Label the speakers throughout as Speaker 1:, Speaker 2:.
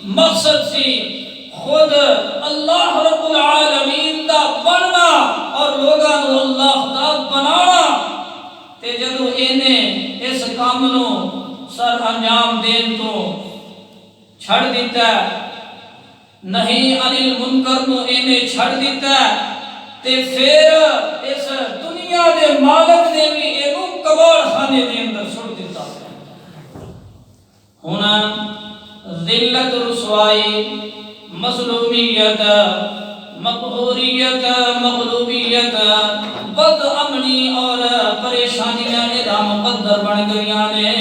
Speaker 1: مقصد سی خود اللہ رب العالمین دا بننا اور لوگاں نو اللہ دا بنانا تے جدو انہیں اس کام نو سر انجام دین تو چھڑ دیتا ہے نہیں عن المنکر نو انہیں چھڑ دیتا ہے تے پھر اس دنیا دے مالک نے بھی اینو کباڑ خانے دے اندر چھوڑ دیتا ہے ہونا ذلت رسوائی مظلومیت مقہوریت مغلوبیت بد امنی اور پریشانیاں ادا مقدر بن گئیاں نے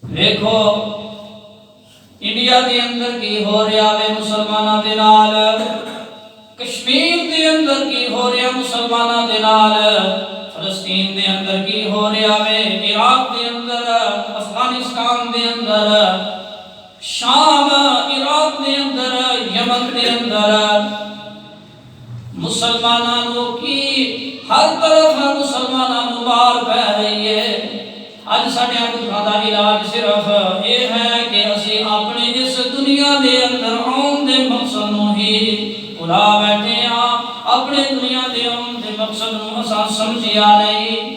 Speaker 1: دیکھو انڈیا دے اندر کی ہو رہا ہے مسلمانہ دے نال کشمیر دے اندر کی ہو رہا مسلمانہ دے نال فلسطین دے اندر کی ہو رہا ہے عراق دے اندر افغانستان دے اندر شام عراق دے اندر یمن دے اندر مسلمانوں کی ہر طرف مسلمانوں مار پہ رہی ہے آج ساڑھے آپ کا علاج صرف یہ ہے کہ اسی اپنے اس دنیا دے اندر آن دے مقصد نو ہی بھلا بیٹھے ہاں اپنے دنیا دے آن دے مقصد نو اساں سمجھیا نہیں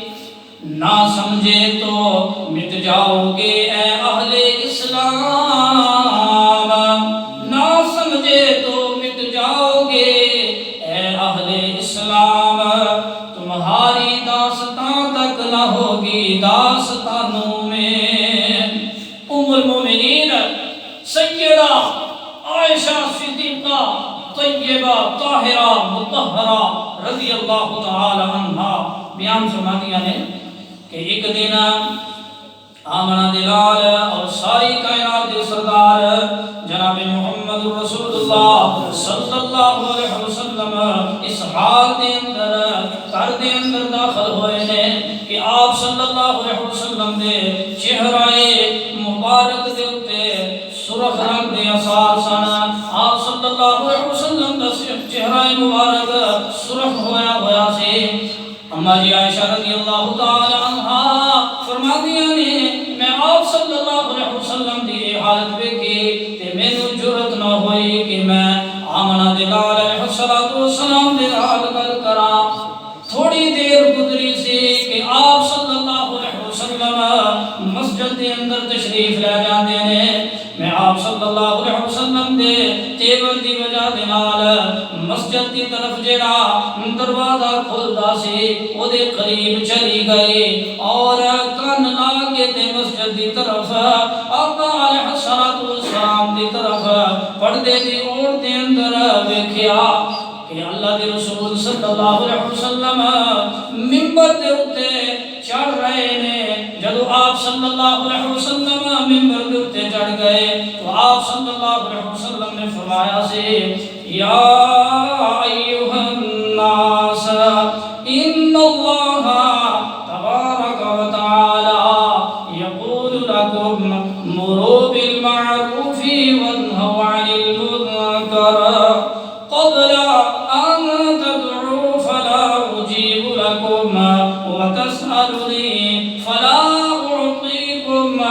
Speaker 1: نہ سمجھے تو مٹ جاؤ گے اے اہل اسلام نہ سمجھے تو مٹ جاؤ گے اے اہل اسلام تمہاری داستان تک نہ ہوگی داستانوں میں ام المومنین سیدہ عائشہ صدیقہ طیبہ طاہرہ مطہرہ رضی اللہ تعالی عنہ بیان فرماتی ہیں کہ ایک دن آمنہ دلال اور ساری کائنات دے سردار جناب محمد رسول اللہ صلی اللہ علیہ وسلم اس حال دے اندر گھر دے اندر داخل ہوئے نے کہ آپ صلی اللہ علیہ وسلم دے چہرے مبارک دے اتے سرخ رنگ دے اثار سن آپ صلی اللہ علیہ وسلم دا چہرہ مبارک سرخ ہویا سے اما جی عائشہ رضی اللہ تعالی عنہ فرما دیا نے میں آپ صلی اللہ علیہ وسلم دی حالت پہ کی تے میں نو جرت نہ ہوئی کہ میں آمنہ دلال علیہ السلام دے حال کر کرا تھوڑی دیر گزری سی کہ آپ صلی اللہ علیہ وسلم مسجد دے اندر تشریف لے جاندے نے میں آپ صلی اللہ علیہ وسلم دے تیور دی وجہ دے نال مسجد دی طرف جڑا دروازہ کھلدا سی او دے قریب چلی گئی اور کان لا کے تے مسجد دی طرف آقا علیہ السلام دی طرف پردے دی اوڑ دے اندر ویکھیا کہ اللہ دے رسول صلی اللہ علیہ وسلم منبر دے اوتے چڑھ رہے نے جدو آپ صلی اللہ علیہ وسلم منبر دے اوتے چڑھ گئے تو آپ صلی اللہ علیہ وسلم نے فرمایا سے یا ایھا الناس ان اللہ تبارک و تعالی یقول لکم مروا بالمعروف وانہوا عن المنکر قبل ان تدعوا فلا اجیب لکم وتسألنی فلا اعطیکم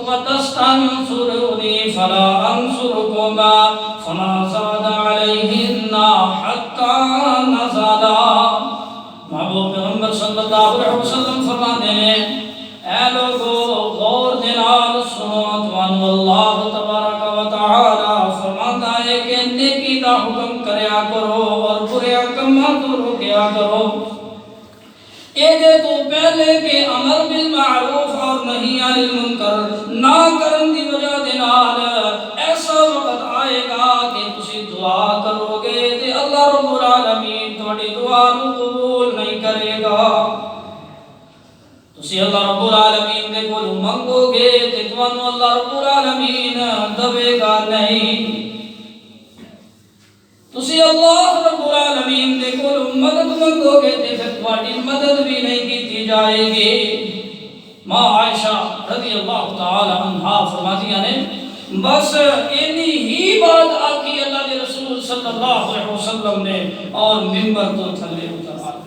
Speaker 1: وتستنصرنی فلا انصرکم فما زاد علیہن حتی نزلا محبوب پیغمبر صلی اللہ علیہ وسلم فرماتے ہیں اے لوگو غور دلال سنو توانو اللہ تبارک و تعالی فرماتا ہے کہ نیکی دا حکم کریا کرو اور برے کما تو روکیا کرو ایدے تو پہلے کہ امر بالمعروف اور نہی عن المنکر نہ کرن دی وجہ دینال ایسا وقت آئے گا کہ تسی دعا کرو گے تے اللہ رب العالمین تھوڑی دعا نو قبول نہیں کرے گا تسی اللہ رب العالمین دے کولو منگو گے تے تانوں اللہ رب العالمین دے گا نہیں تسی اللہ رب العالمین دے کولو مدد منگو گے تے پھر تہاڈی مدد بھی نہیں کیتی جائے گی ماں عائشہ رضی اللہ تعالی عنہا فرماتیاں نے بس اتنی ہی بات آکی اللہ کے رسول صلی اللہ علیہ وسلم نے اور منبر تو تھلے اتر آئے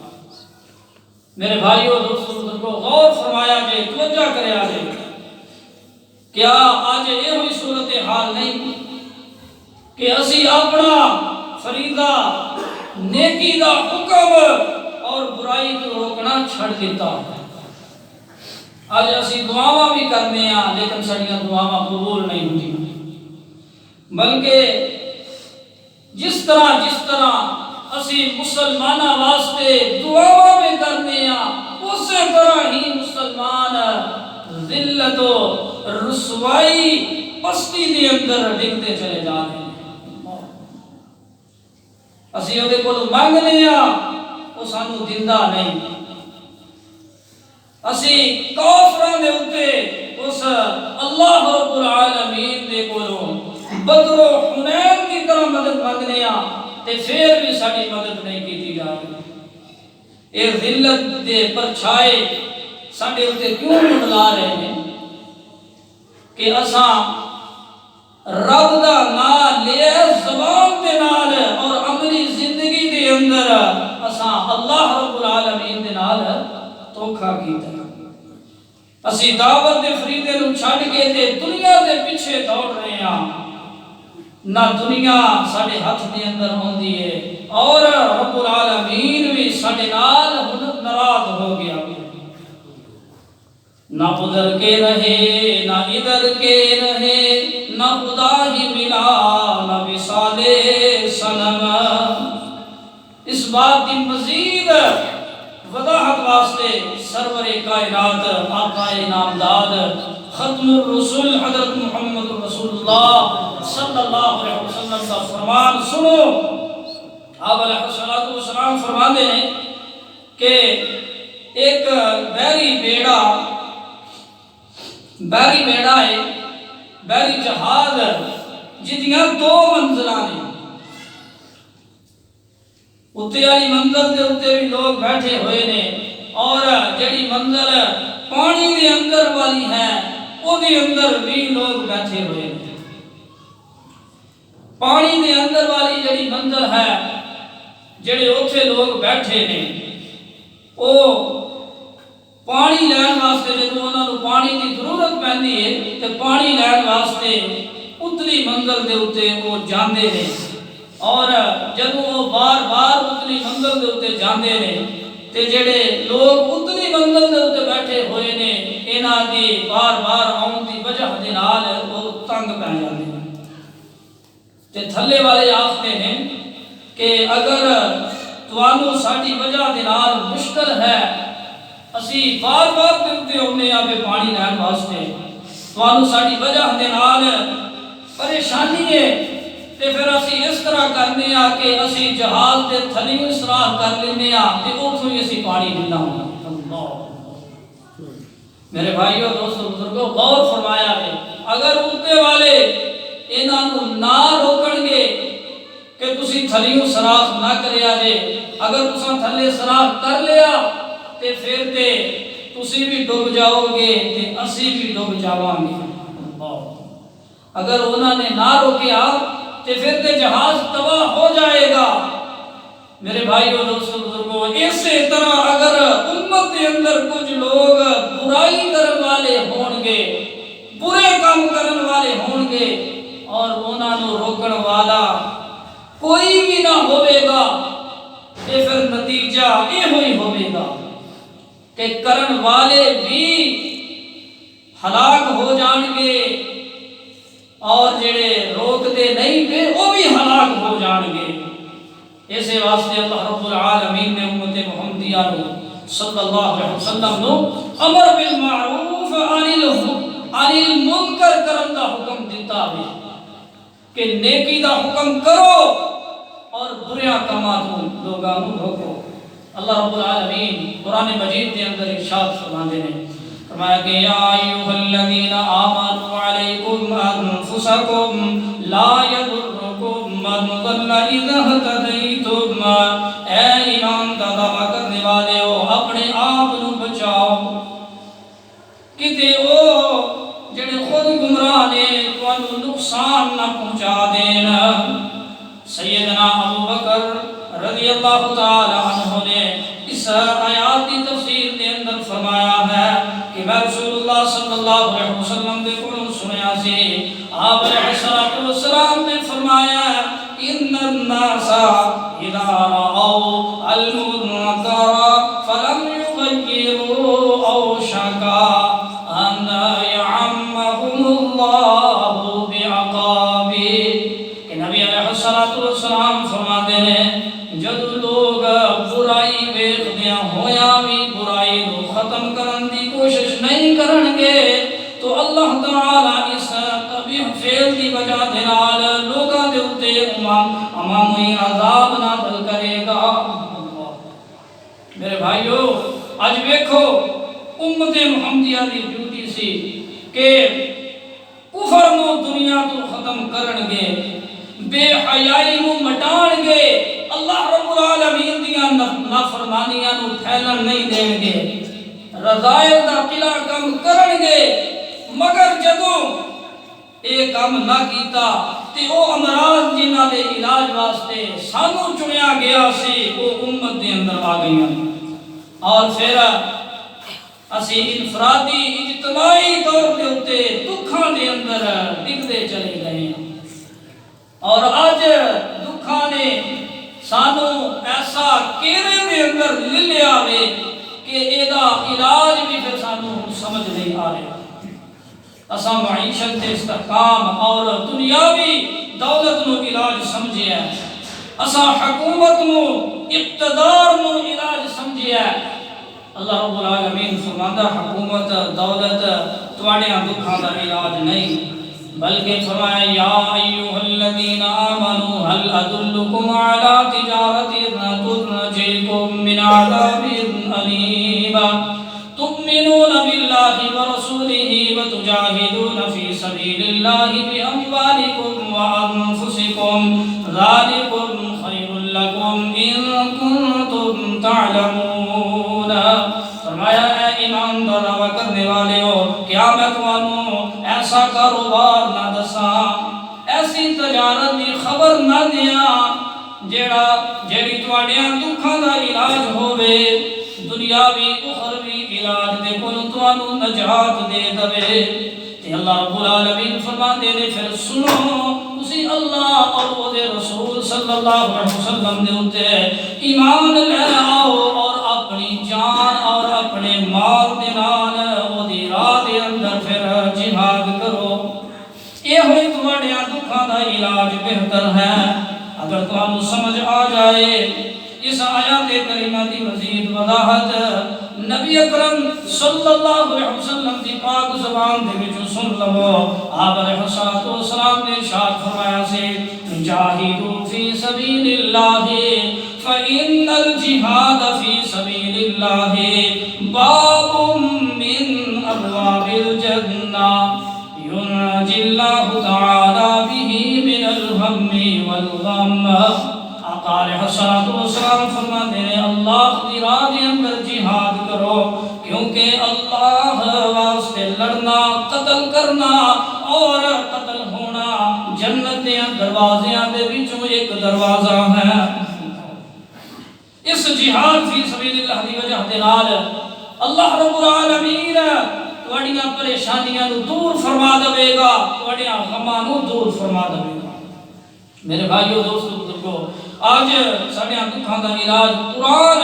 Speaker 1: میرے بھائیو دوستو بزرگو غور فرمایا جے توجہ کرے آجے کیا آج یہ ہوئی صورتحال نہیں کہ اسی اپنا فریضہ نیکی دا حکم اور برائی تو روکنا چھڑ دیتا ہے؟ آج اسی دعاواں بھی کرنے ہیں لیکن سڑیاں دعاواں قبول نہیں ہوتی، بلکہ جس طرح اسی مسلمانہ واسطے دعاواں بھی کرنے ہیں اسی طرح ہی مسلمان ذلت و رسوائی پستی دے اندر ڈگتے چلے جا رہے ہیں۔ اسی وہ کو مانگنے ہیں وہ سانو دیندا نہیں، اسی کافراں دے اوتے اس اللہ رب العالمین دے کولوں بدر و حنین کی طرح مدد مانگنے ہیں تے پھر بھی ساری مدد نہیں کیتی جا رہی۔ اے ذلت دے پرچھائے ساڈے اوتے کیوں منڈلا رہے ہیں کہ اساں رب دا نام لے زبان دے نال اور عملی زندگی دے اندر اساں اللہ رب العالمین دے نال دھوکھا کیتا۔ اسی دعوت دے فریضے نوں چھڈ کے تے دنیا دے پیچھے دوڑ رہے ہیں، نہ دنیا ساڈے ہاتھ دے اندر ہوندی ہے اور رب العالمین بھی ساڈے نال ناراض ہو گیا۔ نہ ادھر کے رہے نہ ادھر کے رہے، نہ خدا ہی ملا نہ وصال صنم۔ اس بات کی مزید وضاحت واسطے سرور کائنات آقا نامدار ختم الرسول حضرت محمد رسول اللہ صلی اللہ علیہ وسلم کا فرمان سنو۔ آپ علیہ السلام فرماتے ہیں کہ ایک بحری بیڑا ہے، بحری جہاز جدیاں دو منزلاں نے، اتے والی منزل دے اتے بھی لوگ بیٹھے ہوئے نے اور جڑی منزل پانی دے اندر والی ہے او دے اندر بھی لوگ بیٹھے ہوئے نے۔ پانی دے اندر والی جڑی منزل ہے جڑے اوتھے لوگ بیٹھے نے او پانی لین واسطے جدوں انہاں نوں پانی دی ضرورت پیندی ہے تے پانی لین واسطے اتلی منزل دے اتے وہ جاندے نے، اور جدوں وہ بار بار اتلی منزل دے اتے جاندے نے تے جڑے لوگ اتلی منزل دے اتے بیٹھے ہوئے نے انہاں دی بار بار آਉਣ دی وجہ دے نال وہ تنگ پہ جاندے نے تے تھلے والے آکھدے نے کہ اگر تانوں ساڈی وجہ دے نال مشکل ہے، اسی بار بار دے ہونے آ پانی لین واسطے، تانوں ساڈی وجہ دے نال پریشانی ہے، تے پھر اسی اس طرح کرنے آ کہ اسی جہاز دے تھلیوں سراغ کر لینے آ تے اوتھوں ہی اسی پانی پینا ہونا۔ اللہ میرے بھائیو دوستو بزرگو غور فرمایا ہے، اگر اوتے والے انہاں نوں نہ روکن گے کہ تسی تھلیوں سراغ نہ کریا جے، اگر تساں تھلے سراغ کر لیا تے پھر تے تسی بھی ڈوب جاؤ گے تے اسی بھی ڈوب جاواں گے۔ اگر انہوں نے نہ روکیا تے پھر تے جہاز تباہ ہو جائے گا۔ میرے بھائیو دوستو بزرگو اسی طرح اگر امت کے اندر کچھ لوگ برائی کرن والے ہون گے، برے کام کرن والے ہون گے اور انہوں نے روکن والا کوئی بھی نہ ہوئے گا تے پھر نتیجہ یہ ہوئی ہوئے گا کہ کرن والے بھی ہلاک ہو جان گے اور جڑے روک دے نہیں پہ وہ بھی ہلاک ہو جان گے۔ ایسے واسطے اللہ رب العالمین نے امت محمدیہ صلی اللہ علیہ وسلم نو امر بالمعروف عن المنکر کرن دا حکم دیتا ہے کہ نیکی دا حکم کرو اور برے کاماں تو لوگاں نوں روکو۔ اللہ رب العالمین قرآن مجید کے اندر ارشاد فرماتے ہیں، فرمایا کہ یا ایھا الذین آمنوا علیکم انفسکم لا یضرکم من ضل اذا اہتدیتم، اے ایمان کا دعویٰ کرنے والے ہو اپنے آپ نو بچاؤ کتے او جڑے خود گمراہ نے تانوں نقصان نہ پہنچا دین۔ سیدنا ابو بکر رضی اللہ تعالی عنہ نے اس آیات کی تفسیر کے اندر فرمایا ہے کہ میں رسول اللہ صلی اللہ علیہ وسلم دے کولوں سنیا سی آپ علیہ الصلوۃ والسلام نے فرمایا ان الناس اذا رأوا المنکر فلم یغیروا اوشک ان یعمهم اللہ بعقابہ کہ نبی علیہ الصلوۃ والسلام فرماتے ہیں جب لوگ برائی ویکھدیاں ہویا بھی برائی کو ختم کرن دی کوشش نہیں کرن گے تو اللہ تعالی اس قبیح فعل دی وجہ دے نال لوکاں دے اوتے عمومی عذاب نازل کرے گا۔ میرے بھائیو اج ویکھو امت محمدیہ دی ڈیوٹی سی کہ کفر نو دنیا تو ختم کرن گے، بے حیائی نو مٹان گے، اللہ رب العالمین دیاں نافرمانیاں نو پھیلن نہیں دین گے، رضائل دا قلعہ کم کرن گے، مگر جدوں اے کام نہ کیتا تے او امراض جنہاں دے علاج واسطے سانو چنیا گیا سی وہ امت دے اندر آ گئیاں اور پھر اسی انفرادی اجتماعی طور دے اوتے دکھاں دے اندر ڈگدے چلے گئے ہیں اور آج دکھاں نے سانو ایسا کیرے دے اندر لے لیا وے کہ ایدا علاج بھی پھر سانو سمجھ نہیں آ رہے۔ اسا معیشت دے استحکام اور دنیاوی دولت نو علاج سمجھے ہے، اسا حکومت نو اقتدار نو علاج سمجھے ہے۔ اللہ رب العالمین فرماتا حکومت دولت تواڈیاں دکھاں دا علاج نہیں بلکہ فرمایا یا ایھا الذین آمنوا هل ادلکم علی تجارۃ تنجیکم من عذاب علیم تؤمنون باللہ ورسولہ وتجاہدون فی سبیل اللہ باموالکم وانفسکم ذالکم خیر لکم ان کنتم تعلمون۔ فرمایا اے ایمان دعویٰ کرنے والے ہو کیا میں تمہوں ایسا کاروبار نہ دساں ایسی تجارت دی خبر نہ دیاں جیڑی تواڈیاں دکھاں دا علاج ہووے دنیاوی اخروی علاج دے کول تانوں نجات دے دے تے اللہ رب العالمین فرماندے نے پھر سنو تسی اللہ اور او دے رسول صلی اللہ علیہ وسلم دے اوتے ایمان لے آؤ اور اپنی جان اور اپنے مال دے نال او دی راہ دے اندر پھر جہاد کرو۔ یہ ہوئی تواڈیاں دکھاں دا علاج بہتر ہے۔ اگر تانوں سمجھ آ جائے اس آیات کریمہ دی مزید وضاحت نبی اکرم صلی اللہ علیہ وسلم دی پاک زبان دے وچ سن لو۔ آپ علیہ الصلوۃ والسلام نے ارشاد فرمایا سے جاہدوا فی سبیل اللہ فإن الجہاد فی سبیل اللہ باب من ابواب الجنہ ينجي الله تعالى به من الهم والغم۔ آقا علیہ الصلوۃ والسلام فرماتے ہیں اللہ دی راہ دے اندر جہاد کرو کیونکہ اللہ واسطے لڑنا قتل کرنا اور قتل ہونا جنت دے دروازیاں دے وچوں ایک دروازہ ہے۔ اس جہاد فی سبیل اللہ دی وجہ دے نال اللہ رب العالمین تواڈیاں پریشانیاں نو دور فرما دے گا، تواڈیاں غماں نو دور فرما دے گا۔ میرے بھائیو دوستو بزرگو آج ساڈیاں دکھاں دا علاج قرآن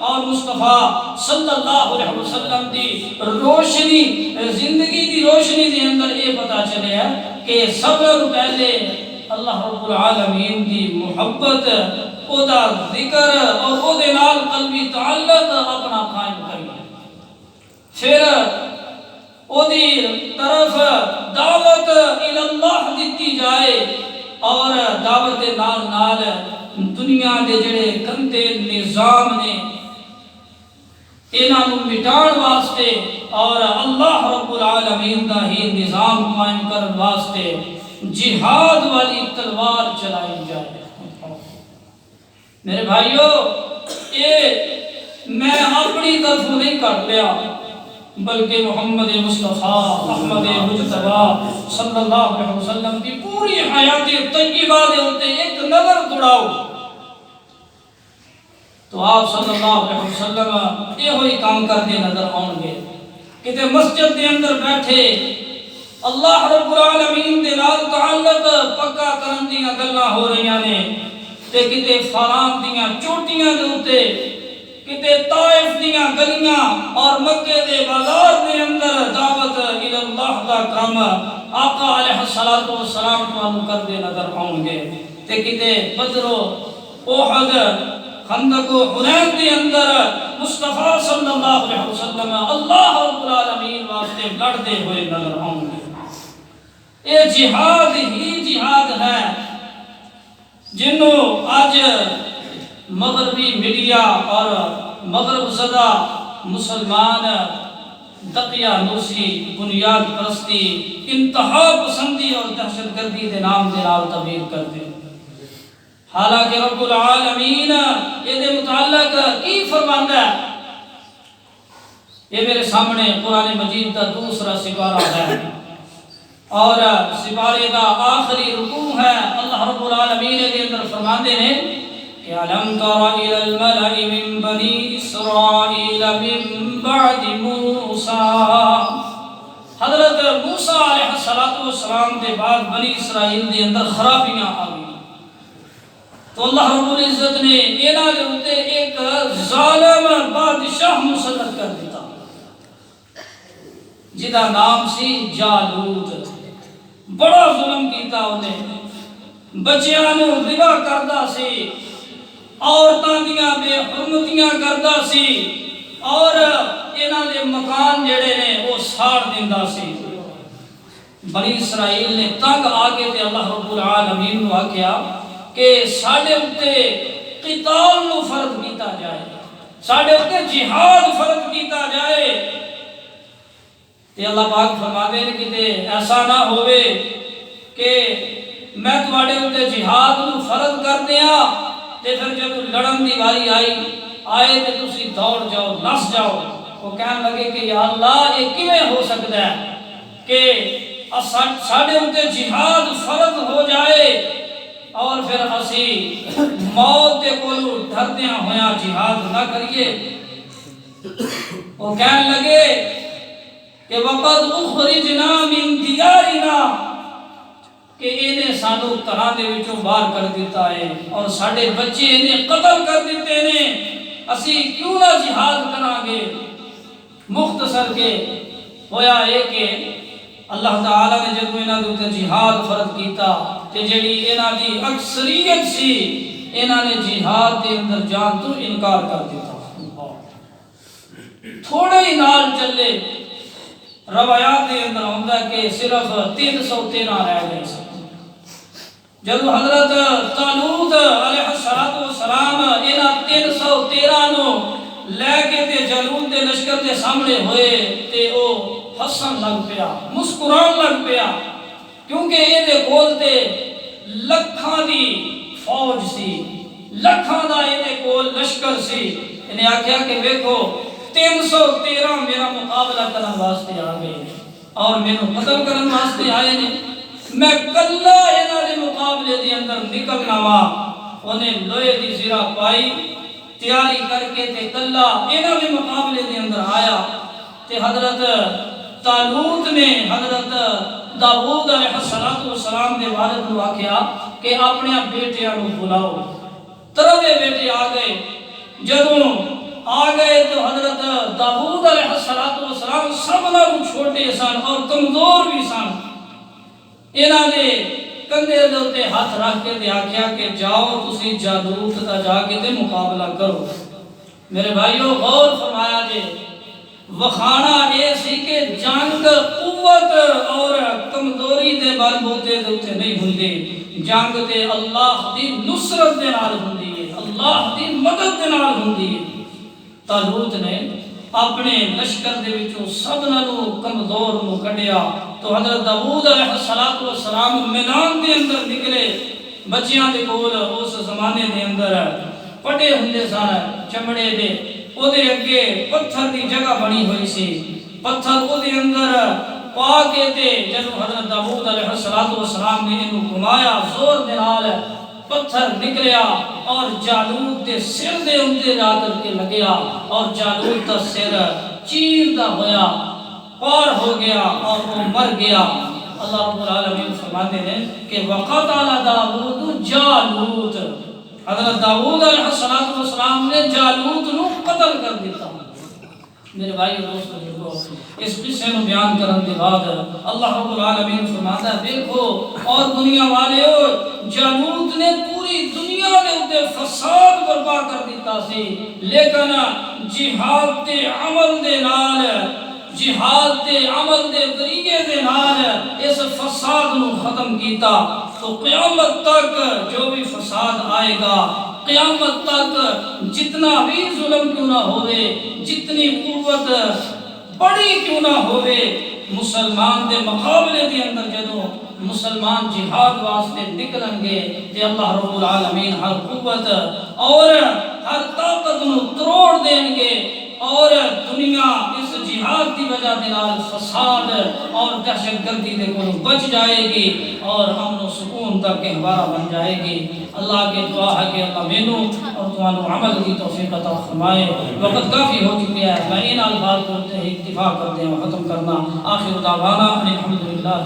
Speaker 1: اور مصطفیٰ صلی اللہ علیہ وسلم دی روشنی زندگی دی روشنی دے اندر یہ پتہ چلے ہے کہ سب پہلے اللہ رب العالمین دی محبت او دا ذکر اور او دے نال قلبی تعلق اپنا قائم کریے، پھر او دی طرف دعوت اللہ دیتی جائے اور دعوت نال نال دنیا دے جڑے گندے نظام نے انہاں نوں مٹان واسطے اور اللہ رب العالمین دا ہی نظام قائم کرن واسطے جہاد والی تلوار چلائی جائے۔ میرے بھائیو یہ میں اپنی طرف نہیں کر لیا بلکہ محمد مصطفیٰ احمد مجتبیٰ صلی اللہ علیہ وسلم کی پوری حیات طیبہ دے ہوتے ایک نظر دوڑاؤ تو آپ صلی اللہ علیہ وسلم یہ ہوئی کام کرتے نظر آؤں گے کہ مسجد دے اندر بیٹھے اللہ رب العالمین دے نال تعلق پکا کرن دیاں گلاں ہو رہیاں نے تے کتے فاران دیاں چوٹیاں دے اوتے کتے طائف دیاں گلیاں اور مکے دے بازار دے اندر دعوت اللہ دا کام آقا علیہ الصلوۃ والسلام تانوں کردے نظر آؤں گے تے کتے بدر و احد خندق و حنین دے اندر مصطفیٰ صلی اللہ علیہ وسلم اللہ رب العالمین واسطے لڑتے ہوئے نظر آؤں گے۔ یہ جہاد ہی جہاد ہے جنہوں آج مغربی میڈیا اور مغرب زدہ مسلمان دقیانوسی بنیاد پرستی انتہا پسندی اور دہشت گردی کے نام دے نال تعبیر کرتے ہیں، حالانکہ رب العالمین یہ متعلق کی فرماندا ہے؟ یہ میرے سامنے قرآن مجید کا دوسرا سپارہ ہے اور سپارے کا آخری رکوع ہے۔ اللہ رب العالمین کے اندر فرماندے ہیں کہ أَلَمْ تَرَ إِلَى الْمَلَإِ مِنْ بَنِي إِسْرَائِيلَ مِنْ بَعْدِ مُوسَىٰ، حضرت موسیٰ علیہ السلام کے بعد بنی اسرائیل کے اندر خرابیاں آ گئی تو اللہ رب العزت نے انہاں دے اوتے ایک ظالم بادشاہ مسلط کر دیتا جدا نام سی جالوت۔ بڑا ظلم کیتا انہیں، بچیاں نو ذبح کردا سی، عورتاں دیاں بے حرمتیاں کردا سی اور انہاں دے مکان جڑے نے وہ ساڑ دیندا سی۔ بنی اسرائیل نے تنگ آ کے تے اللہ رب العالمین نو آکھیا کہ ساڈے اُتے قتال نو فرض کیتا جائے، ساڈے اُتے جہاد فرض کیتا جائے۔ تے اللہ پاک فرماتے ہیں کہ ایسا نہ ہوئے کہ میں تواڈے اُتے جہاد نو فرض کر دیاں تے پھر جب لڑن دی واری آئے تے تسی دوڑ جاؤ، نس جاؤ۔ وہ کہنے لگے کہ یا اللہ یہ کیویں ہو سکتا ہے کہ ساڈے اُتے جہاد فرض ہو جائے اور پھر اسی موت دے کولوں ڈردیاں ہویاں جہاد نہ کریے۔ وہ کہنے لگے کہ وَقَدْ أُخْرِجْنَا مِنْ دِيَارِنَا، کہ انہیں سانو گھراں دے وچوں باہر کر دیتا ہے اور ساڈے بچے انہیں قتل کر دیتے نے، اسی کیوں نہ جہاد کران گے؟ مختصر کے ہویا ہے کہ اللہ تعالیٰ نے جب انہاں دے اوتے جہاد فرض کیتا تے جڑی انہاں دی اکثریت سی انہاں نے جہاد دے اندر جان تو انکار کر دیتا۔ تھوڑے ہی نال چلے روایات دے اندر ہوندا کہ صرف 313 رہ گئے سن۔ جب حضرت طالوت علیہ السلام انہاں 313 نو لے کے تے جالوت دے لشکر دے سامنے ہوئے تے او ہسن لگ پیا، مسکران لگ پیا، کیونکہ یہ دے کول تے لکھاں دی فوج سی، لکھاں دا یہ دے کول لشکر سی۔ انہیں آکھیا کہ ویکھو 313 میرا مقابلہ کرن واسطے آ گئے اور میرے قتل کرن واسطے آئے نے، میں کلا انہاں دے مقابلے دے اندر نکلنا وا۔ انہیں لوہے دی زرہ پائی، تیاری کر کے تے کلا انہاں دے مقابلے دے اندر آیا تے حضرت طالوت نے حضرت داؤد علیہ السلام دے والد نو آکھیا کہ اپنے بیٹیاں نو بلاؤ۔ تروے بیٹے آ گئے، جدوں آ گئے تو حضرت داؤد علیہ السلام سب نالوں چھوٹے سن اور کمزور بھی سن۔ انہاں نے کندھے دے اوتے ہاتھ رکھ کے تے آکھیا کہ جاؤ تسی جالوت دا جا کے تے مقابلہ کرو۔ میرے بھائیو غور فرمایا جے، وخانا اے سی کہ جنگ قوت اور کمزوری دے بل بوتے دے اوتے نہیں ہوندی، جنگ تے اللہ دی نصرت دے نال ہوندی ہے، اللہ دی مدد دے نال ہوندی ہے۔ طالوت نے اپنے لشکر دے وچوں سب نالوں کمزور نو کڈیا تو حضرت داؤد علیہ السلام میدان دے اندر نکلے۔ بچیاں دے کول اس زمانے دے اندر پٹے ہوندے سن چمڑے دے، او دے اگے پتھر دی جگہ بنی ہوئی سی، پتھر او دے اندر پا کے تے جدوں حضرت داؤد علیہ السلام نے انہوں گھمایا زور دے نال پتھر نکلیا اور جالوت دے سر دے اندے جا کر کے لگیا اور جالوت دا سر چیر دا ہویا، پار ہو گیا اور وہ مر گیا۔ اللہ رب العالمین فرماتے ہیں کہ وقتل داؤد جالوت، حضرت داؤد علیہ السلام نے جالوت نو قتل کر دیتا۔ میرے بھائی اور دوستو، اس قصے میں بیان کرنے کے بعد اللہ رب العالمین فرماتا ہے دیکھو اور دنیا والے جالوت نے پوری دنیا کے اوپر فساد برپا کر دیتا سی، لیکن جہاد دے عمل دے نال، جہاد دے عمل دے طریقے دے نال اس فساد نو ختم کیتا۔ تو قیامت تک جو بھی فساد آئے گا، قیامت تک جتنا بھی ظلم کیوں نہ ہوئے، جتنی قوت بڑی کیوں نہ ہوئے، مسلمان دے مقابلے دے اندر جدوں مسلمان جہاد واسطے نکلیں گے تے اللہ رب العالمین ہر قوت اور ہر طاقت نو توڑ دیں گے، اور دنیا اس جہاد کی وجہ دنال فساد اور دہشت گردی دے کو بچ جائے گی اور امن و سکون تک گہوارہ بن جائے گی۔ اللہ کے دعا ہے کہ اللہ مینوں اور تمہاروں عمل کی توفیق عطا فرمائے۔ وقت کافی ہو چکی ہے، میں ان الفاظ کو اکتفا کرتے ہیں ختم کرنا۔ آخر دعوانا الحمدللہ۔